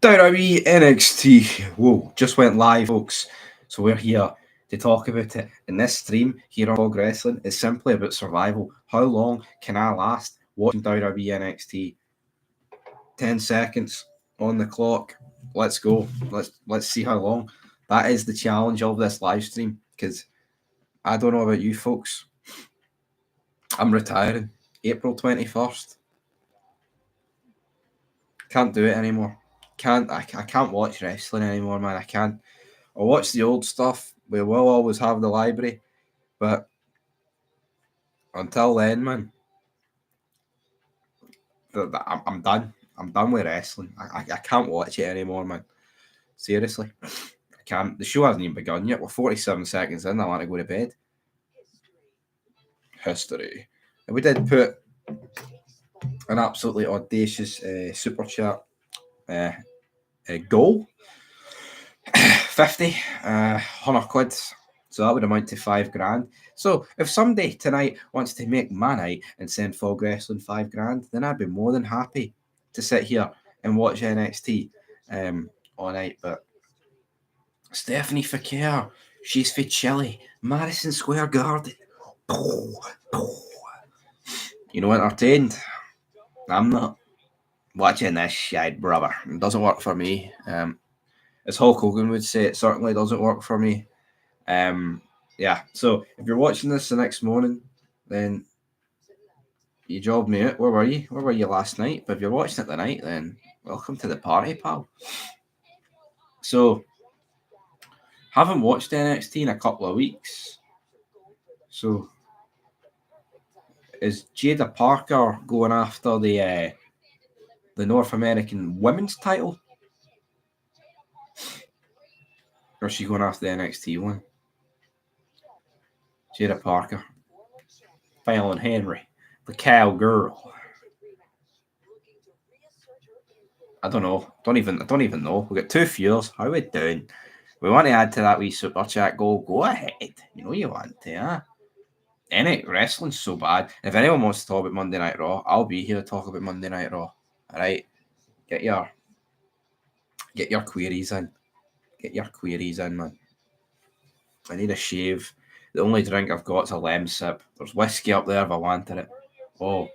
WWE NXT. Whoa, just went live, folks. So we're here to talk about it. And this stream here on Fog Wrestling is simply about survival. How long can I last watching WWE NXT? 10 seconds on the clock. Let's go. Let's see how long. That is the challenge of this live stream. Because I don't know about you folks. I'm retiring. April 21st. Can't do it anymore. I can't watch wrestling anymore, man. I can't. I'll watch the old stuff. We will always have the library, but until then, man, I'm done. I'm done with wrestling. I can't watch it anymore, man. Seriously, I can't. The show hasn't even begun yet. We're 47 seconds in. I want to go to bed. History. And we did put an absolutely audacious super chat goal. 50, 100 quid. So that would amount to $5,000. So if somebody tonight wants to make my night and send Fog Wrestling $5,000, then I'd be more than happy to sit here and watch NXT all night. But Stephanie Fakir, she's for Chile, Madison Square Garden. You know, entertained. I'm not watching this shit, brother. It doesn't work for me. As Hulk Hogan would say, it certainly doesn't work for me. Yeah, so if you're watching this the next morning, then you jobbed me out. Where were you? Where were you last night? But if you're watching it tonight, then welcome to the party, pal. So, haven't watched NXT in a couple of weeks. So, is Jada Parker going after the North American Women's title? Or is she going after the NXT one? Jada Parker. Fallon Henry. The cowgirl. I don't know. I don't even know. We got 2 viewers. How are we doing? We want to add to that wee super chat goal. Go ahead. You know you want to, huh? Any wrestling's so bad. If anyone wants to talk about Monday Night Raw, I'll be here to talk about Monday Night Raw. Alright. Get your queries in. Get your queries in, man. I need a shave. The only drink I've got is a lem sip. There's whiskey up there if I wanted it. Oh,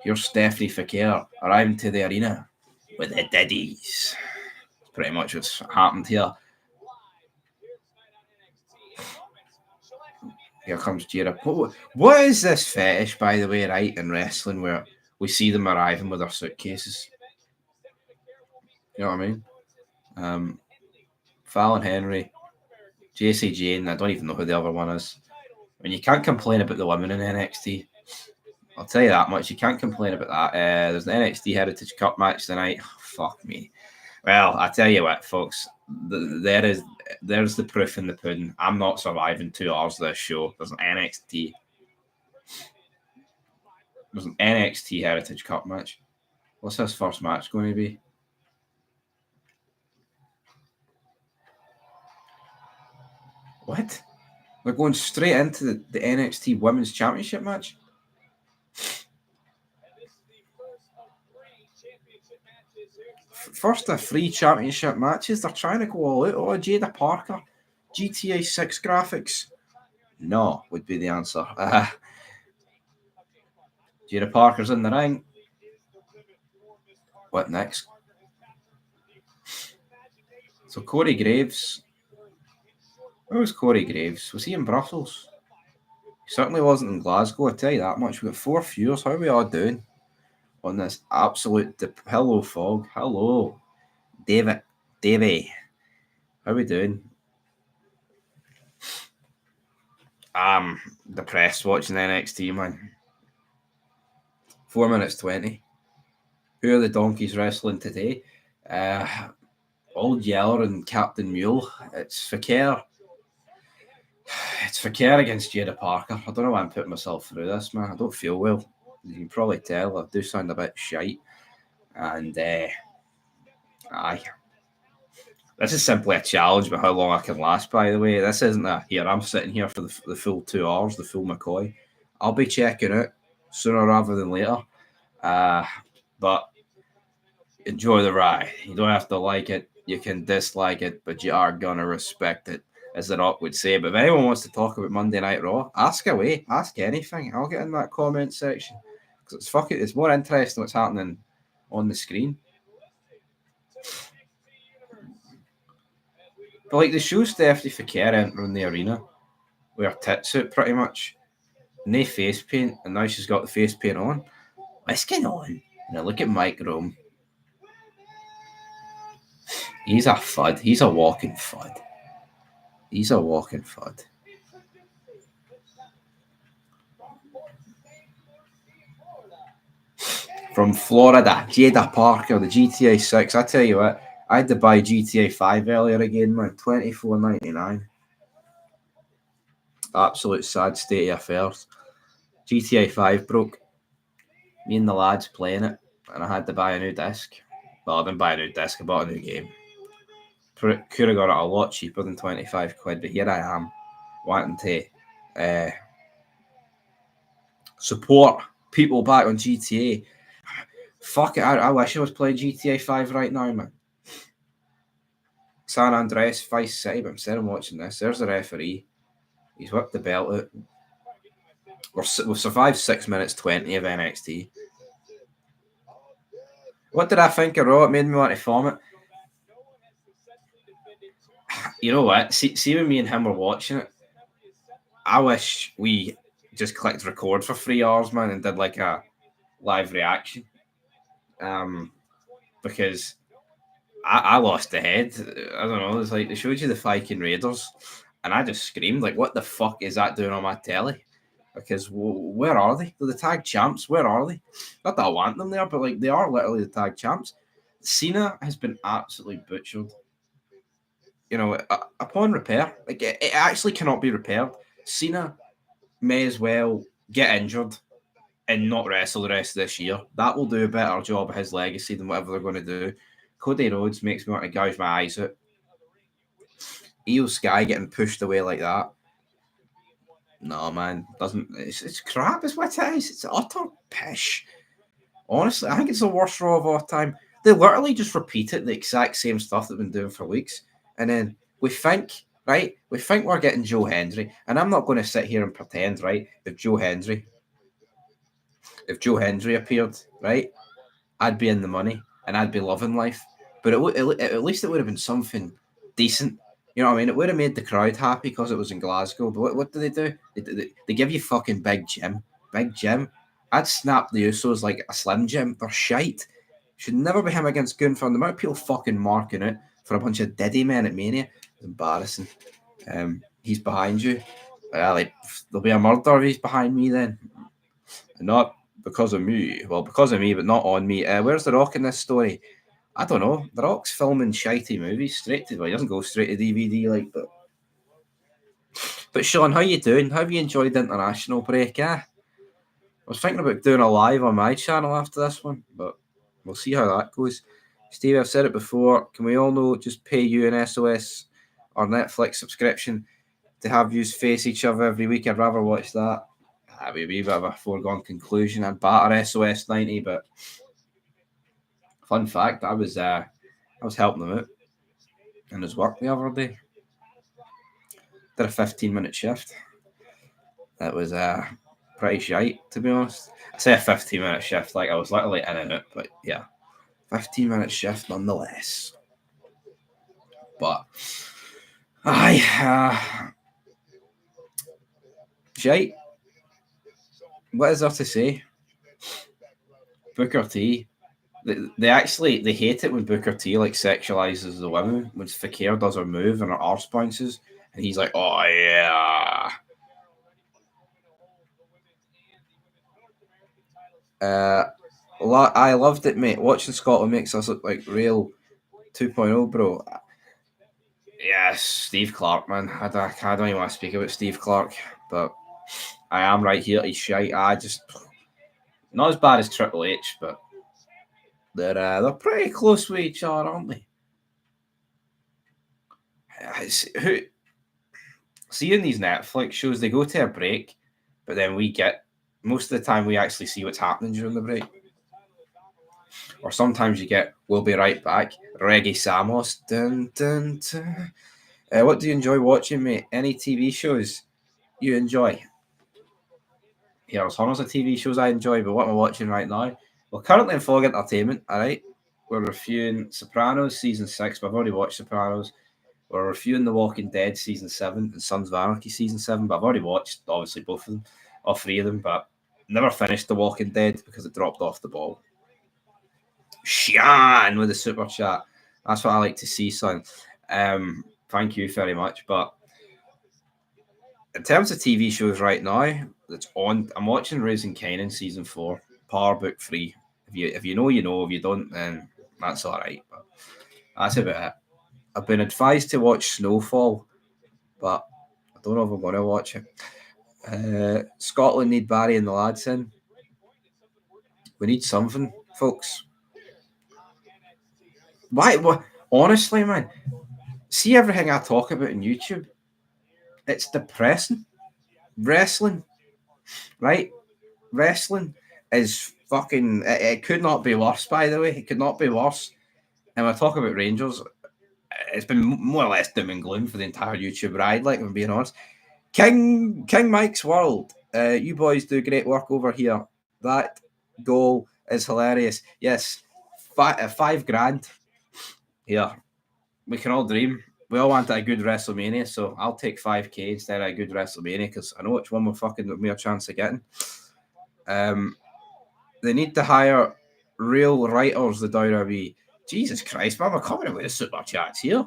here's Stephanie Fakir arriving to the arena with the Diddies. Pretty much what's happened here. Here comes Jada. What is this fetish, by the way, right, in wrestling where we see them arriving with their suitcases? You know what I mean? Fallon Henry, JC Jane, I don't even know who the other one is. I mean, you can't complain about the women in NXT. I'll tell you that much. You can't complain about that. There's the NXT Heritage Cup match tonight. Oh, fuck me. Well, I tell you what, folks. There's the proof in the pudding. I'm not surviving 2 hours of this show. There's an NXT Heritage Cup match. What's this first match going to be? What? We're going straight into the NXT Women's Championship match? First of 3 championship matches. They're trying to go all out. Oh, Jada Parker. GTA 6 graphics. No, would be the answer. Jada Parker's in the ring. What next? So Corey Graves. Where was Corey Graves? Was he in Brussels? He certainly wasn't in Glasgow, I tell you that much. We've got 4 viewers. How are we all doing on this absolute hello, Fog. Hello. Davey. How are we doing? I'm depressed watching NXT, man. 4 minutes 20. Who are the donkeys wrestling today? Old Yeller and Captain Mule. It's Fakir. It's Fakir against Jada Parker. I don't know why I'm putting myself through this, man. I don't feel well. You can probably tell I do sound a bit shite. And aye. This is simply a challenge about how long I can last, by the way. This isn't I'm sitting here for the full 2 hours, the full McCoy. I'll be checking out sooner rather than later. But enjoy the ride. You don't have to like it. You can dislike it, but you are gonna respect it, as The Rock would say. But if anyone wants to talk about Monday Night Raw, ask away. Ask anything. I'll get in that comment section because it's fucking. It's more interesting what's happening on the screen. But like the show Stephanie Fakir entering the arena with her tits out pretty much. No face paint, and now she's got the face paint on. What's going on? Now look at Mike Rome. He's a fud. He's a walking fud. He's a walking fud. From Florida, Jada Parker, the GTA 6. I tell you what, I had to buy GTA 5 earlier again, man. $24.99. Absolute sad state of affairs. GTA 5 broke. Me and the lads playing it, and I had to buy a new disc. Well, I didn't buy a new disc, I bought a new game. Could have got it a lot cheaper than 25 quid, but here I am, wanting to support people back on GTA. Fuck it, I wish I was playing GTA 5 right now, man. San Andreas, Vice City, but instead of watching this, there's the referee. He's whipped the belt out. We've survived 6 minutes 20 of NXT. What did I think of Raw? It made me want to vomit. You know what? See when me and him were watching it, I wish we just clicked record for 3 hours, man, and did like a live reaction. Because I lost the head. I don't know. It's like they showed you the Viking Raiders, and I just screamed like, "What the fuck is that doing on my telly?" Because where are they? They're the tag champs. Where are they? Not that I want them there, but like they are literally the tag champs. Cena has been absolutely butchered. You know, upon repair, like it actually cannot be repaired. Cena may as well get injured and not wrestle the rest of this year. That will do a better job of his legacy than whatever they're going to do. Cody Rhodes makes me want to gouge my eyes out. Io Sky getting pushed away like that. No, man, doesn't. It's crap. It's what it is. It's utter pish. Honestly, I think it's the worst Raw of all time. They literally just repeated the exact same stuff they've been doing for weeks, and then we think, right? We think we're getting Joe Hendry, and I'm not going to sit here and pretend, right? If Joe Hendry appeared, right, I'd be in the money and I'd be loving life. But at least it would have been something decent. You know what I mean? It would have made the crowd happy because it was in Glasgow. But what do? They give you fucking Big Jim. Big Jim. I'd snap the Usos like a Slim Jim. They're shite. Should never be him against Gunther. The amount of people fucking marking it for a bunch of Diddy men at Mania is embarrassing. He's behind you. Like there'll be a murder if he's behind me then. Not because of me. Well, because of me, but not on me. Where's The Rock in this story? I don't know. The Rock's filming shitey movies straight to. Well, he doesn't go straight to DVD like, but Sean, how you doing? How have you enjoyed the international break? I was thinking about doing a live on my channel after this one, but we'll see how that goes. Steve, I've said it before. Can we all know just pay you an SOS or Netflix subscription to have you face each other every week? I'd rather watch that. That'd be a wee bit of a foregone conclusion. I'd batter SOS 90, but fun fact, I was helping them out in his work the other day. Did a 15-minute shift. That was pretty shite, to be honest. I say a 15-minute shift, like I was literally in and out, but yeah, 15-minute shift nonetheless. But shite. What is there to say? Booker T. They hate it when Booker T like sexualizes the women when Fakir does her move and her arse bounces, and he's like, "Oh yeah." I loved it, mate. Watching Scotland makes us look like real 2.0, bro. Yes, Steve Clark, man. I don't even want to speak about Steve Clark, but I am right here. He's shite. I just not as bad as Triple H, but they're pretty close with each other, aren't they? Seeing these Netflix shows, they go to a break, but then we get most of the time we actually see what's happening during the break. or sometimes you get "We'll be right back," Reggae Samos. Dun, dun, dun. What do you enjoy watching, mate? Any TV shows you enjoy? Yeah, there's hundreds of TV shows I enjoy, but what am I watching right now? Well, currently in Fog Entertainment, alright? We're reviewing Sopranos season 6, but I've already watched Sopranos. We're reviewing The Walking Dead season 7 and Sons of Anarchy season 7, but I've already watched, obviously, both of them, all three of them, but never finished The Walking Dead because it dropped off the ball. Shan with the super chat. That's what I like to see, son. Thank you very much. But in terms of TV shows right now, that's on. I'm watching Raising Kanan season 4, Power Book 3. If you know, you know. If you don't, then that's all right. But that's about it. I've been advised to watch Snowfall, but I don't know if I'm going to watch it. Scotland need Barry and the lads in. We need something, folks. Why? What? Honestly, man, see everything I talk about on YouTube. It's depressing. Wrestling, right? Wrestling is fucking. It could not be worse. By the way, it could not be worse. And when I talk about Rangers, it's been more or less doom and gloom for the entire YouTube ride. Like, I'm being honest. King Mike's World. You boys do great work over here. That goal is hilarious. Yes, $5,000. Yeah, we can all dream. We all want a good WrestleMania, so I'll take 5K instead of a good WrestleMania because I know which one we're fucking with me a chance of getting. They need to hire real writers. The WWE. Jesus Christ, man, we're coming with the super chats here.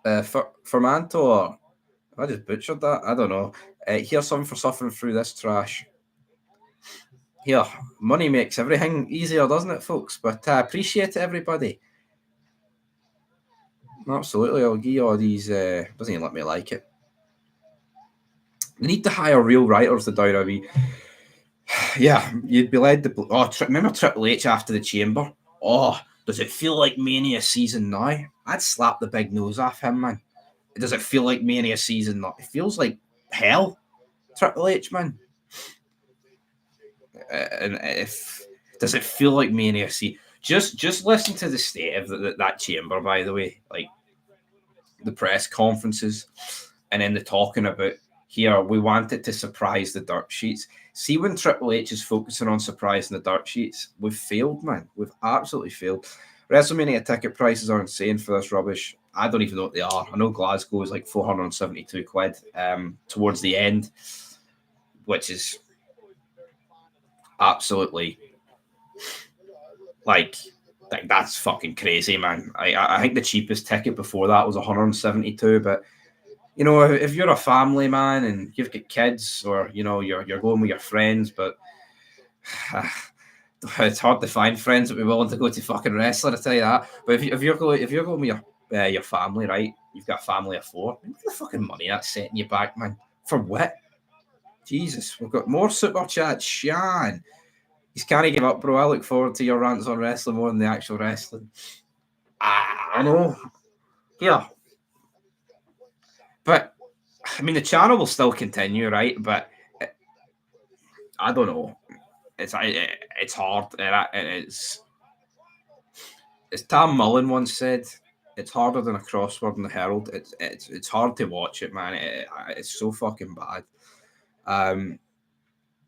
Fermanto, or I just butchered that. I don't know. Here's something for suffering through this trash. Here, money makes everything easier, doesn't it, folks? But I appreciate it, everybody. Absolutely, I'll give you all these. Doesn't even let me like it. They need to hire real writers. The WWE. Yeah, you'd be led to. Oh, remember Triple H after the Chamber? Oh, does it feel like Mania season now? I'd slap the big nose off him, man. Does it feel like Mania season now? It feels like hell, Triple H, man. And if does it feel like Mania? See, just listen to the state of that chamber. By the way, like the press conferences, and then the talking about here. We want it to surprise the dirt sheets. See, when Triple H is focusing on surprising the dirt sheets, we've failed, man. We've absolutely failed. WrestleMania ticket prices are insane for this rubbish. I don't even know what they are. I know Glasgow is like 472 quid towards the end, which is absolutely like that's fucking crazy, man. I think the cheapest ticket before that was 172, but you know, if you're a family man and you've got kids, or you know you're going with your friends, but it's hard to find friends that be willing to go to fucking wrestling. I tell you that. But if you're going with your family, right? You've got a family of 4. Look at the fucking money that's setting you back, man. For what? Jesus, we've got more super chats. Shan, he's can't give up, bro. I look forward to your rants on wrestling more than the actual wrestling. I know. Yeah. But I mean, the channel will still continue, right? But I don't know. It's hard. It's as Tam Mullen once said, it's harder than a crossword in the Herald. It's hard to watch it, man. It's so fucking bad. And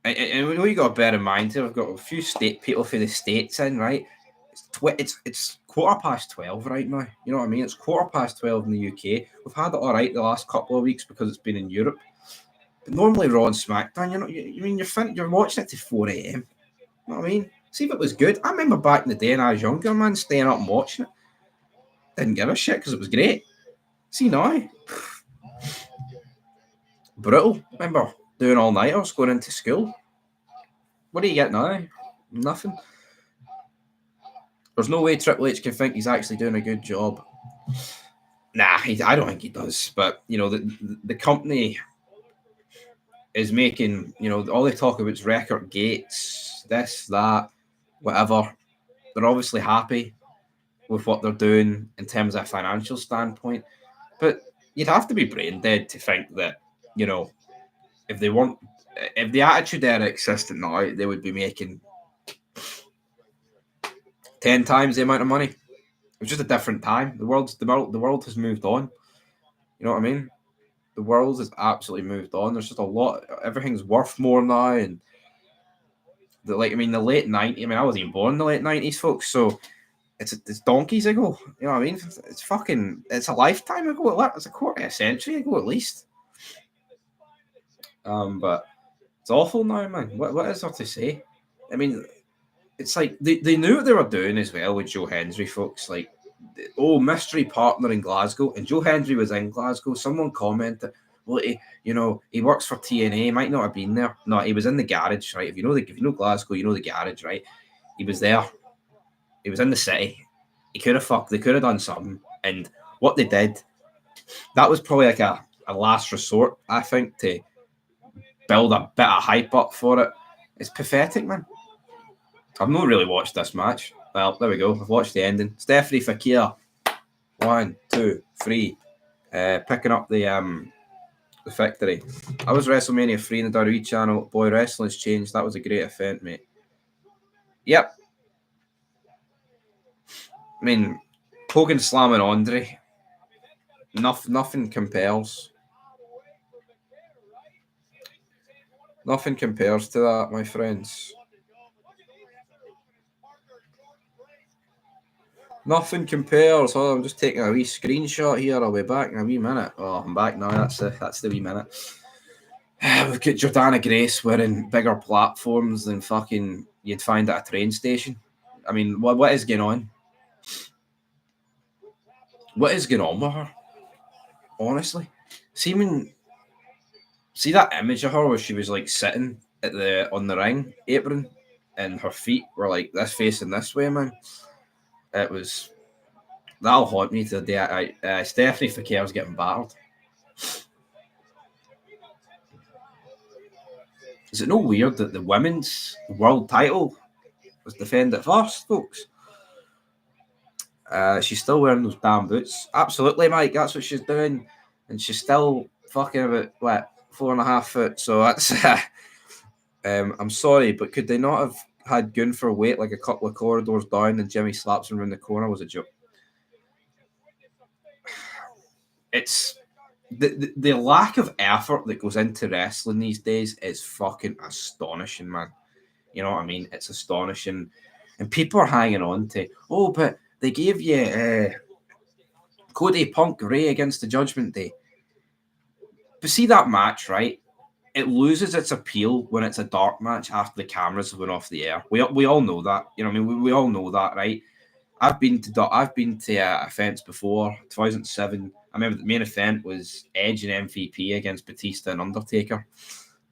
we know you got to bear in mind here. We've got a few state people for the states in, right? It's 12:15 right now. You know what I mean? It's 12:15 in the UK. We've had it all right the last couple of weeks because it's been in Europe. But normally Raw and SmackDown, you're watching it to 4 a.m. You know what I mean? See if it was good. I remember back in the day when I was younger, man, staying up and watching it. Didn't give a shit because it was great. See now, brutal. Remember doing all nighters, going into school. What do you get now? Nothing. There's no way Triple H can think he's actually doing a good job. Nah, I don't think he does. But you know, the company is making, you know, all they talk about is record gates, this, that, whatever. They're obviously happy with what they're doing in terms of a financial standpoint. But you'd have to be brain dead to think that, you know, if the Attitude Era existed now, they would be making 10 times the amount of money. It was just a different time. The world has moved on. You know what I mean? The world has absolutely moved on. There's just a lot. Everything's worth more now, and the late '90s. I mean, I wasn't even born in the late '90s, folks. So it's donkeys ago. You know what I mean? It's a lifetime ago. It's a quarter of a century ago at least. But it's awful now, man. What is there to say? I mean, it's like they knew what they were doing as well with Joe Hendry, folks. Like, mystery partner in Glasgow, and Joe Hendry was in Glasgow. Someone commented, well, he works for TNA. He might not have been there. No, he was in the garage, right? If you know Glasgow, you know the garage, right? He was there. He was in the city. They could have done something. And what they did, that was probably like a last resort, I think, to build a bit of hype up for it. It's pathetic, man. I've not really watched this match. Well, there we go. I've watched the ending. Stephanie Fakir, 1, 2, 3, picking up the victory. I was WrestleMania 3 in the WWE channel. Boy, wrestling's changed. That was a great event, mate. Yep. I mean, Hogan slamming Andre. Nothing compels. Nothing compares to that, my friends. Nothing compares. Oh, I'm just taking a wee screenshot here. I'll be back in a wee minute. Oh, I'm back now. That's the wee minute. We've got Jordana Grace wearing bigger platforms than fucking you'd find at a train station. I mean, what is going on? What is going on with her? Honestly, see that image of her where she was like sitting on the ring apron, and her feet were like this facing this way, man. That'll haunt me to the day. Stephanie Fakir's getting battered. Is it no weird that the women's world title was defended first, folks? She's still wearing those damn boots. Absolutely, Mike. That's what she's doing, and she's still fucking about 4.5 foot. So that's. I'm sorry, but could they not have had Gunther wait like a couple of corridors down and Jimmy slaps him around the corner? Was a joke. It's the lack of effort that goes into wrestling these days is fucking astonishing, man. You know what I mean? It's astonishing, and people are hanging on to. Oh, but they gave you Cody Punk Ray against the Judgment Day. But see that match, right? It loses its appeal when it's a dark match after the cameras have went off the air. We all know that. You know what I mean? We all know that, right? I've been to events before. 2007. I remember the main event was Edge and MVP against Batista and Undertaker.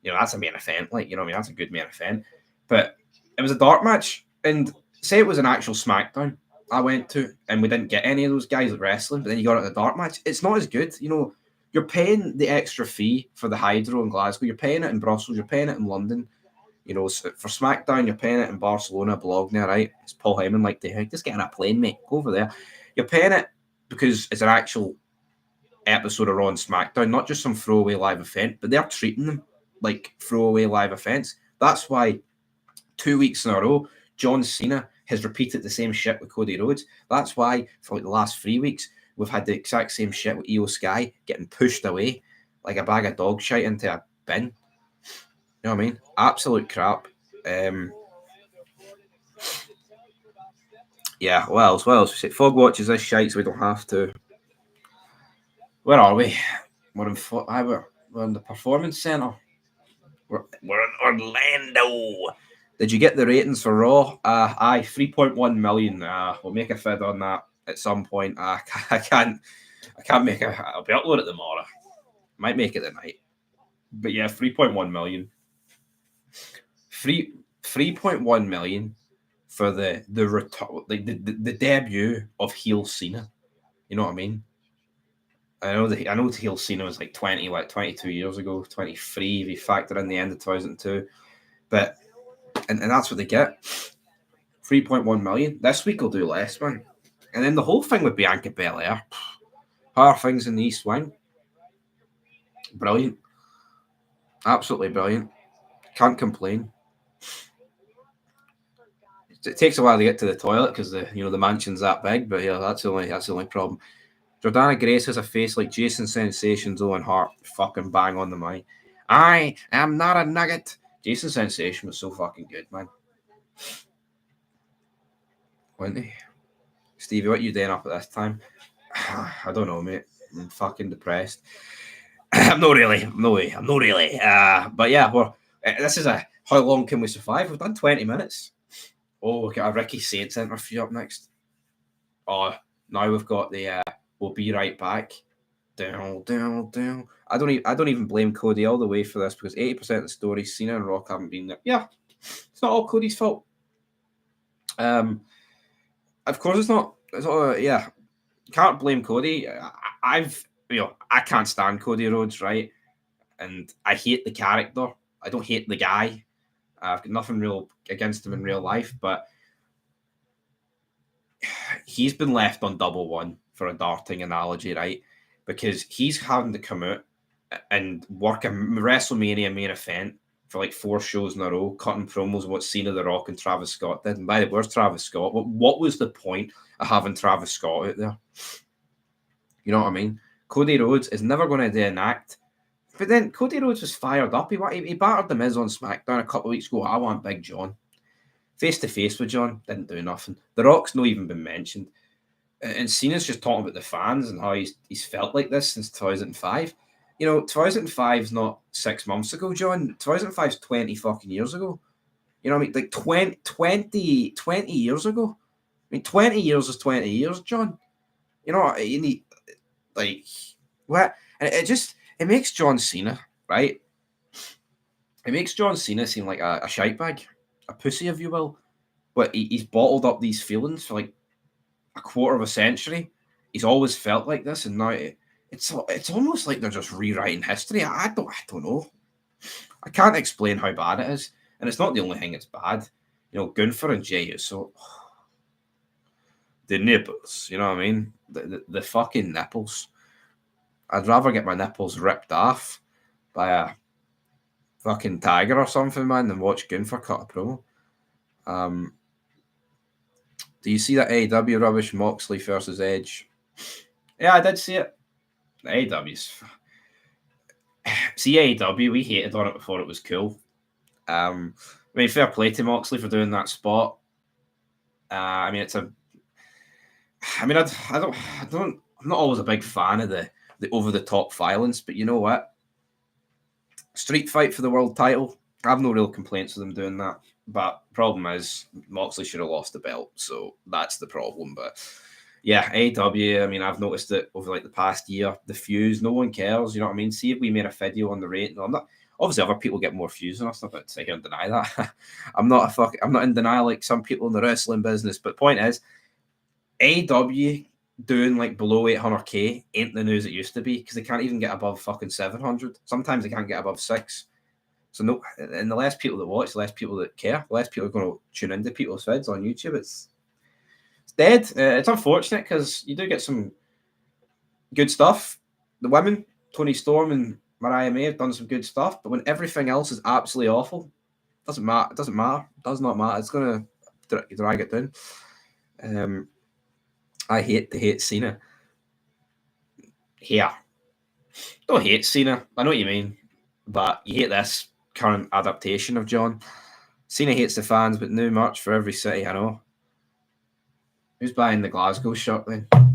You know, that's a main event. Like, you know what I mean? That's a good main event. But it was a dark match. And say it was an actual SmackDown I went to, and we didn't get any of those guys at wrestling, but then you got it at the dark match. It's not as good. You know, you're paying the extra fee for the Hydro in Glasgow. You're paying it in Brussels. You're paying it in London. You know, for SmackDown, you're paying it in Barcelona, Bologna, right? It's Paul Heyman like to just get on a plane, mate. Go over there. You're paying it because it's an actual episode of Raw and SmackDown, not just some throwaway live event, but they're treating them like throwaway live events. That's why 2 weeks in a row, John Cena has repeated the same shit with Cody Rhodes. That's why for like the last 3 weeks, we've had the exact same shit with Io Sky getting pushed away like a bag of dog shit into a bin. You know what I mean? Absolute crap. Yeah, what else? We say Fog watches this shite so we don't have to. Where are we? We're in the Performance Centre. We're in Orlando. Did you get the ratings for Raw? Aye, 3.1 million. We'll make a fid on that at some point. I can't make it. I'll be uploading it tomorrow. Might make it tonight. But yeah, 3.1 million. 3.1 million for the debut of heel Cena. You know what I mean? I know heel Cena was like 22 years ago, 23 if you factor in the end of 2002. But and that's what they get. 3.1 million. This week will do less, man. And then the whole thing with Bianca Belair. How are things in the East Wing? Brilliant. Absolutely brilliant. Can't complain. It takes a while to get to the toilet because the mansion's that big. But yeah, that's the only problem. Jordana Grace has a face like Jason Sensation's Owen Hart. Fucking bang on the money. I am not a nugget. Jason Sensation was so fucking good, man. Wasn't he? Stevie, what you doing up at this time? I don't know, mate. I'm fucking depressed. I'm not really. No way. I'm not really. But yeah, this is a how long can we survive? We've done 20 minutes. Oh, we've got a Ricky Saints interview up next. Oh, now we've got the we'll be right back. Down. I don't even blame Cody all the way for this because 80% of the stories Cena and Rock haven't been there. Yeah, it's not all Cody's fault. Of course it's not. It's all, yeah. Can't blame Cody. I can't stand Cody Rhodes, right? And I hate the character. I don't hate the guy. I've got nothing real against him in real life, but he's been left on double one for a darting analogy, right? Because he's having to come out and work a WrestleMania main event for like 4 shows in a row, cutting promos on what Cena, The Rock, and Travis Scott did. And by the way, where's Travis Scott? What was the point of having Travis Scott out there? You know what I mean? Cody Rhodes is never going to do an act. But then Cody Rhodes was fired up. He battered the Miz on SmackDown a couple of weeks ago. I want Big John. Face to face with John, didn't do nothing. The Rock's not even been mentioned. And Cena's just talking about the fans and how he's felt like this since 2005. 2005 is not 6 months ago, John. 2005 is 20 fucking years ago. You know what I mean? Like 20 years ago. I mean, 20 years is 20 years, John. You know what? You need, like, what? And it makes John Cena, right? It makes John Cena seem like a shite bag, a pussy, if you will. But he's bottled up these feelings for like a quarter of a century. He's always felt like this, and now it's almost like they're just rewriting history. I don't know. I can't explain how bad it is, and it's not the only thing that's bad. Gunther and Jey Uso, the nipples. You know what I mean? The fucking nipples. I'd rather get my nipples ripped off by a fucking tiger or something, man, than watch Gunther cut a promo. Do you see that AEW rubbish Moxley versus Edge? Yeah, I did see it. AEW's. See, AEW, we hated on it before it was cool. I mean, fair play to Moxley for doing that spot. I mean, I'm not always a big fan of the over the top violence, but you know what? Street fight for the world title. I have no real complaints with them doing that. But problem is, Moxley should have lost the belt, so that's the problem. But yeah, AEW, I mean, I've noticed it over like the past year. The views, no one cares. You know what I mean? See if we made a video on the rating. Obviously, other people get more views than us. I'm not going to sit here and deny that. I'm not in denial like some people in the wrestling business. But point is, AEW doing like below 800k ain't the news it used to be because they can't even get above fucking 700. Sometimes they can't get above 6. So no, and the less people that watch, the less people that care, the less people are going to tune into people's vids on YouTube. It's dead. It's unfortunate because you do get some good stuff. The women, Toni Storm and Mariah May, have done some good stuff, but when everything else is absolutely awful, it doesn't matter. It doesn't matter. It does not matter. It's going to drag it down. I hate Cena. Yeah. Don't hate Cena. I know what you mean, but you hate this current adaptation of John. Cena hates the fans, but new merch for every city. I know. Who's buying the Glasgow shirt then? Don't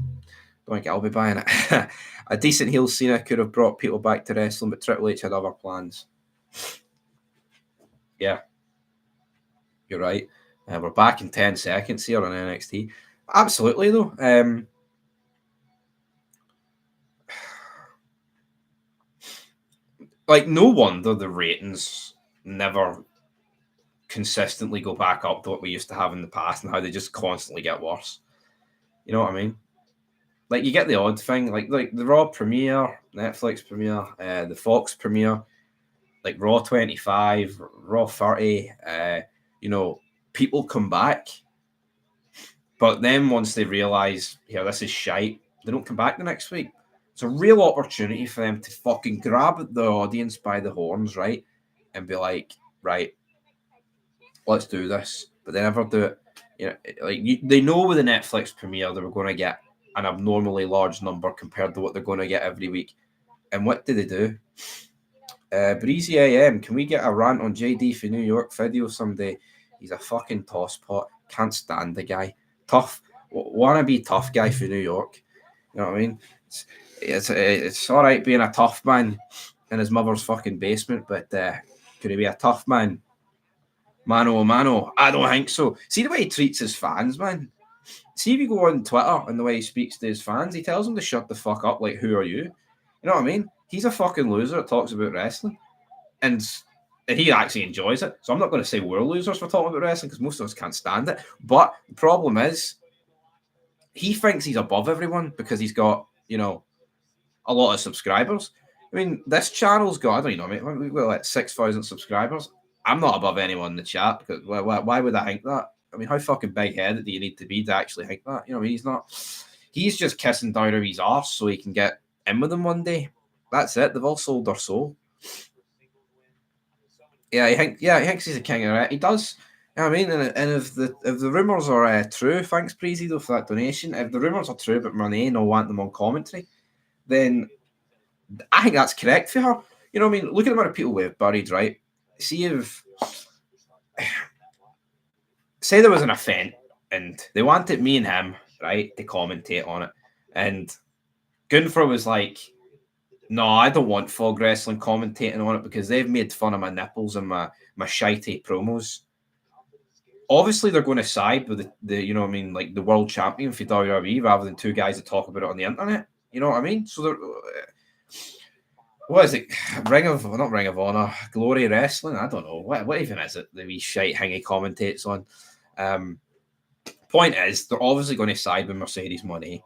think I'll be buying it. A decent heel Cena could have brought people back to wrestling, but Triple H had other plans. Yeah, you're right. We're back in 10 seconds here on NXT. Absolutely, though. Like, no wonder the ratings never consistently go back up to what we used to have in the past and how they just constantly get worse. You know what I mean? Like, you get the odd thing, like the Raw premiere, Netflix premiere, the Fox premiere, like Raw 25, Raw 30, people come back. But then once they realise, this is shite, they don't come back the next week. It's a real opportunity for them to fucking grab the audience by the horns, right? And be like, right, let's do this. But they never do it. You know, they know with the Netflix premiere they were going to get an abnormally large number compared to what they're going to get every week. And what do they do? Breezy AM, can we get a rant on JD for New York video someday? He's a fucking tosspot. Can't stand the guy. Tough. Wanna be tough guy for New York. You know what I mean? It's all right being a tough man in his mother's fucking basement, but could he be a tough man? Mano, mano. I don't think so. See the way he treats his fans, man. See if you go on Twitter and the way he speaks to his fans, he tells them to shut the fuck up. Like, who are you? You know what I mean? He's a fucking loser that talks about wrestling, and he actually enjoys it. So I'm not going to say we're losers for talking about wrestling because most of us can't stand it. But the problem is, he thinks he's above everyone because he's got, you know, a lot of subscribers. I mean, this channel's got, I don't know, mate, we've got like 6,000 subscribers. I'm not above anyone in the chat because why would I think that? I mean, how fucking big headed do you need to be to actually think that? You know, I mean, he's not. He's just kissing down his arse so he can get in with them one day. That's it. They've all sold their soul. Yeah, he thinks he's a king of it. He does. You know what I mean? And if the rumours are true, thanks Breezy though for that donation. If the rumours are true about Monet and I want them on commentary, then I think that's correct for her. You know what I mean? Look at the amount of people we've buried, right? See if say there was an event and they wanted me and him, right, to commentate on it. And Gunther was like, no, I don't want Fog Wrestling commentating on it because they've made fun of my nipples and my shitey promos. Obviously, they're going to side with the you know what I mean, like the world champion for WWE rather than two guys that talk about it on the internet. You know what I mean? So they're what is it? Not Ring of Honor, Glory Wrestling. I don't know what even is it. The wee shite hang he commentates on. Point is, they're obviously going to side with Mercedes Moné.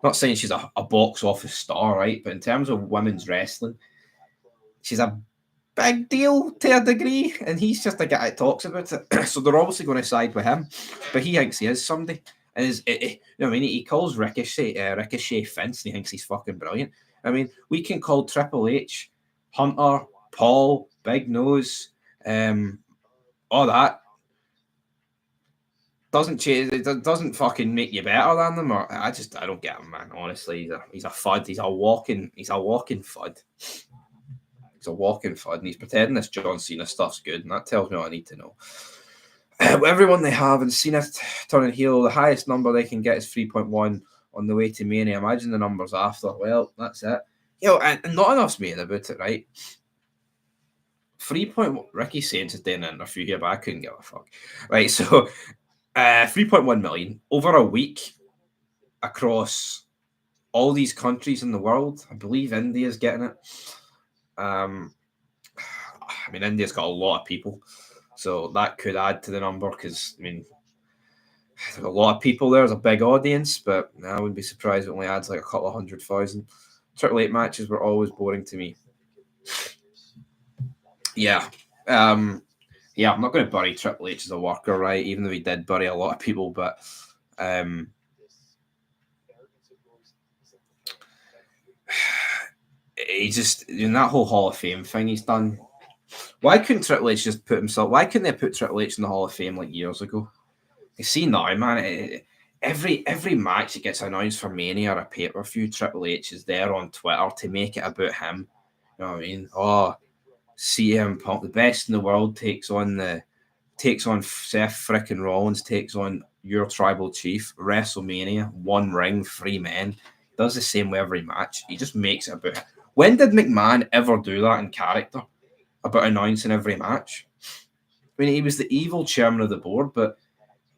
Not saying she's a box office star, right? But in terms of women's wrestling, she's a big deal to a degree, and he's just a guy that talks about it. So they're obviously going to side with him, but he thinks he is somebody. And you know what I mean? He calls Ricochet Vince, and he thinks he's fucking brilliant. I mean, we can call Triple H, Hunter, Paul, Big Nose, all that. Doesn't change. It doesn't fucking make you better than them. Or I don't get him, man. Honestly, he's a fud. He's a walking fud. He's a walking fud, and he's pretending this John Cena stuff's good, and that tells me what I need to know. Everyone they have, and Cena turning heel, the highest number they can get is 3.1 on the way to Mania. Imagine the numbers after. Well, that's it. You know, and not enough's made about it, right? 3.1. Ricky Saints is doing an interview here, but I couldn't give a fuck. Right, so 3.1 million over a week across all these countries in the world. I believe India's getting it. I mean, India's got a lot of people, so that could add to the number because, I mean, there's a lot of people there. There's a big audience, but I wouldn't be surprised if it only adds like a couple of 100,000. Triple H matches were always boring to me. Yeah. Yeah, I'm not going to bury Triple H as a worker, right? Even though he did bury a lot of people, but he just in that whole Hall of Fame thing he's done. Why couldn't Triple H just put himself? Why couldn't they put Triple H in the Hall of Fame like years ago? You see now, man. Every match that gets announced for Mania or a pay-per-view, Triple H is there on Twitter to make it about him. You know what I mean? Oh, CM Punk, the best in the world, takes on Seth frickin' Rollins, takes on your tribal chief, WrestleMania, one ring, 3 men. Does the same with every match. He just makes it about. When did McMahon ever do that in character? About announcing every match? I mean, he was the evil chairman of the board, but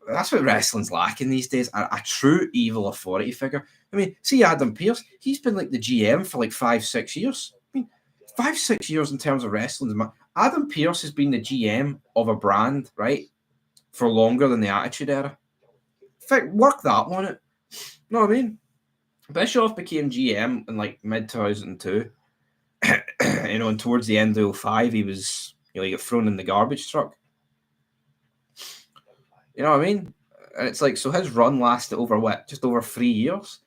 that's what wrestling's lacking these days. A true evil authority figure. I mean, see Adam Pearce, he's been like the GM for like 5-6 years. I mean, 5-6 years in terms of wrestling. Adam Pearce has been the GM of a brand, right, for longer than the Attitude Era. Work that one out. You know what I mean? Bischoff became GM in like mid 2002. You know, and towards the end of 05, he was, you know, he got thrown in the garbage truck. You know what I mean? And it's like, so his run lasted over what? Just over 3 years.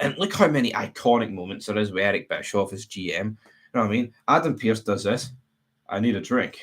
And look how many iconic moments there is with Eric Bischoff as GM. You know what I mean? Adam Pearce does this. I need a drink.